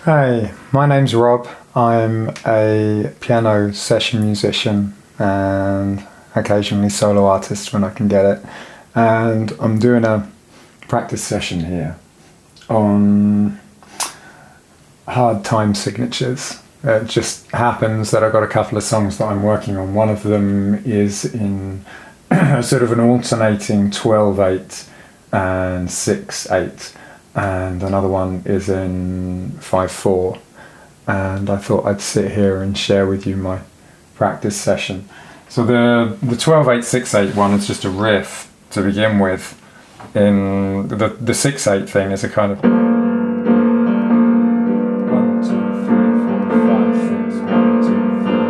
Hi, my name's Rob. I'm a piano session musician and occasionally solo artist when I can get it. And I'm doing a practice session here on hard time signatures. It just happens that I've got a couple of songs that I'm working on. One of them is in sort of an alternating 12/8 and 6/8, and another one is in 5/4. And I thought I'd sit here and share with you my practice session. So the 12/8 6/8 one is just a riff to begin with. In the 6/8 thing is a kind of 1 2 3 4 5 6 1 2 3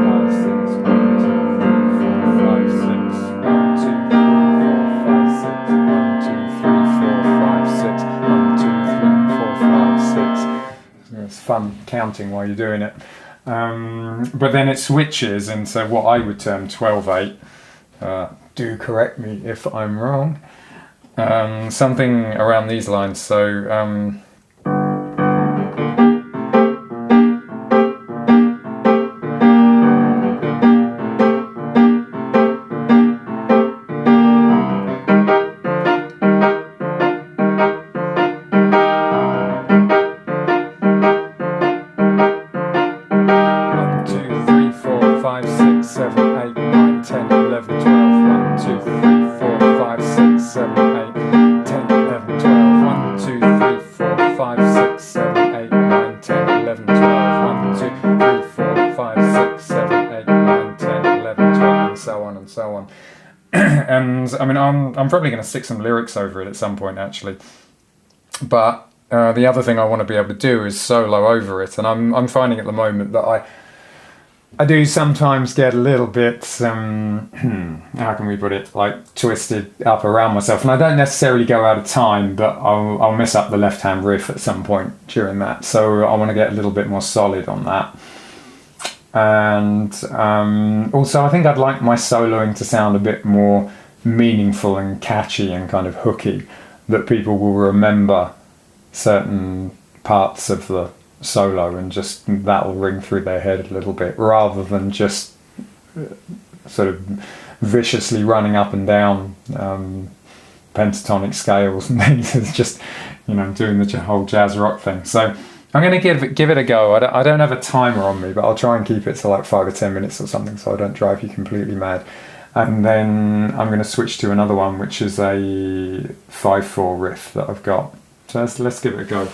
4 5 6 1 2 3 4 5 6 1 2 3 4 5 6 1 2 3 4 5 6. It's fun counting while you're doing it. But then it switches into what I would term 12/8. Do correct me if I'm wrong. Something around these lines. So 12, and so on and so on. And I mean, I'm probably going to stick some lyrics over it at some point, actually. But the other thing I want to be able to do is solo over it, and I'm finding at the moment that I do sometimes get a little bit how can we put it, like twisted up around myself, and I don't necessarily go out of time, but I'll mess up the left hand riff at some point during that. So I want to get a little bit more solid on that. And also I think I'd like my soloing to sound a bit more meaningful and catchy and kind of hooky, that people will remember certain parts of the solo and just that'll ring through their head a little bit, rather than just sort of viciously running up and down pentatonic scales and things. It's just, doing the whole jazz rock thing. So I'm going to give it a go. I don't have a timer on me, but I'll try and keep it to like 5 or 10 minutes or something, so I don't drive you completely mad. And then I'm going to switch to another one, which is a 5/4 riff that I've got. So let's give it a go.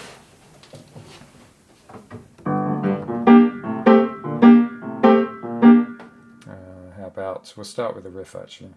How about we'll start with the riff actually.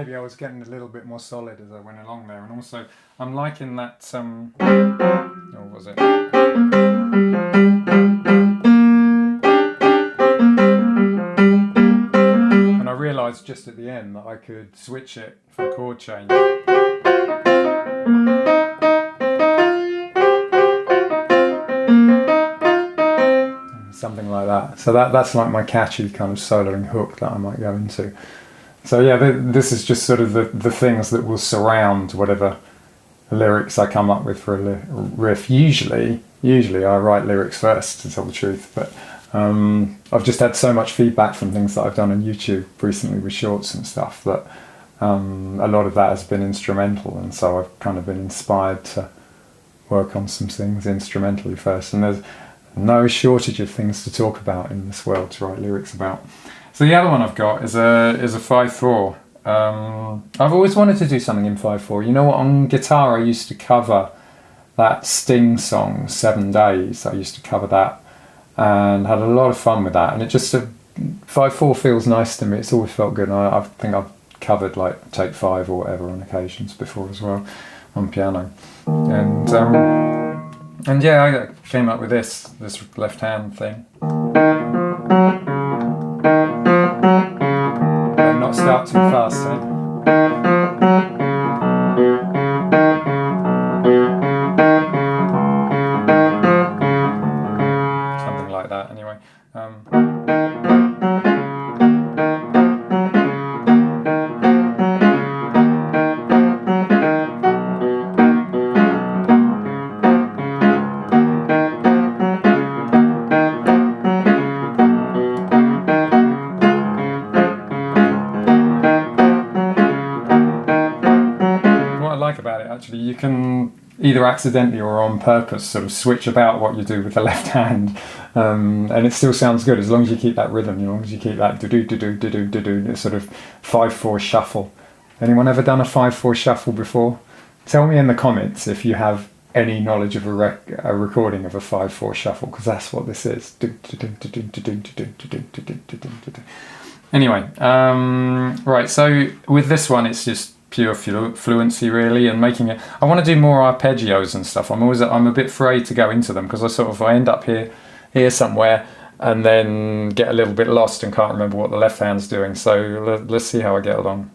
maybe I was getting a little bit more solid as I went along there. And also, I'm liking that. Or was it? And I realised just at the end that I could switch it for a chord change. Something like that. So that's like my catchy kind of soloing hook that I might go into. So yeah, this is just sort of the things that will surround whatever lyrics I come up with for a riff. Usually I write lyrics first, to tell the truth, but I've just had so much feedback from things that I've done on YouTube recently with shorts and stuff that a lot of that has been instrumental, and so I've kind of been inspired to work on some things instrumentally first. And there's no shortage of things to talk about in this world to write lyrics about. So the other one I've got is a 5/4. I've always wanted to do something in 5/4. You know what? On guitar, I used to cover that Sting song, 7 Days. I used to cover that and had a lot of fun with that. And it just 5/4 feels nice to me. It's always felt good. And I think I've covered like Take 5 or whatever on occasions before as well on piano. And yeah, I came up with this left hand thing. And not start too fast, eh? Something like that, anyway. About it, actually, you can either accidentally or on purpose sort of switch about what you do with the left hand, and it still sounds good as long as you keep that rhythm, as long as you keep that do-do-do-do-do-do-do, sort of 5/4 shuffle. Anyone ever done a 5/4 shuffle before? Tell me in the comments if you have any knowledge of a recording of a 5/4 shuffle, because that's what this is. Anyway, right, so with this one it's just pure fluency really, and making it. I want to do more arpeggios and stuff. I'm a bit afraid to go into them because I end up here somewhere and then get a little bit lost and can't remember what the left hand's doing. So let's see how I get along.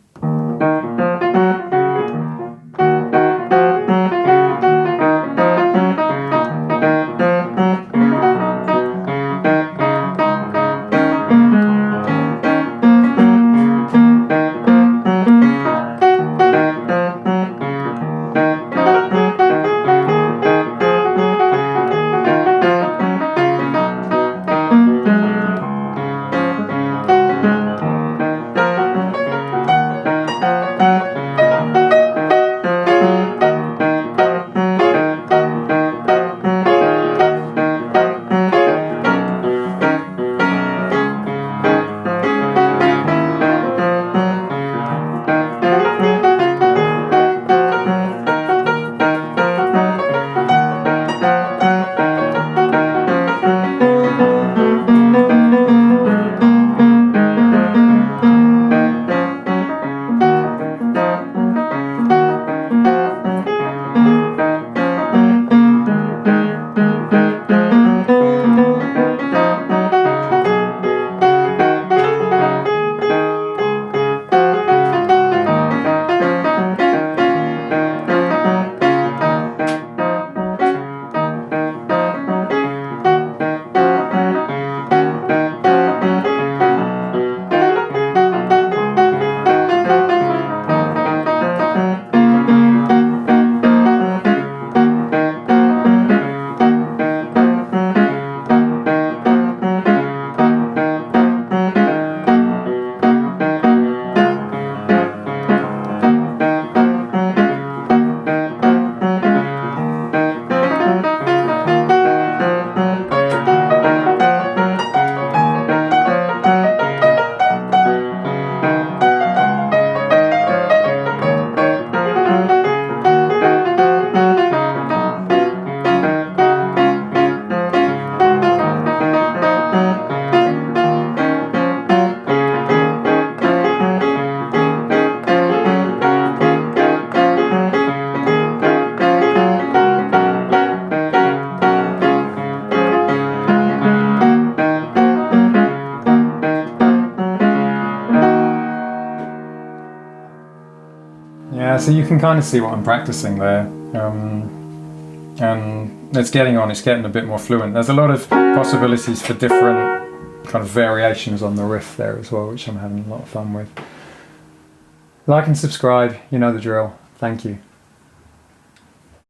so you can kind of see what I'm practicing there. And it's getting a bit more fluent. There's a lot of possibilities for different kind of variations on the riff there as well, which I'm having a lot of fun with. Like and subscribe, you know the drill. Thank you.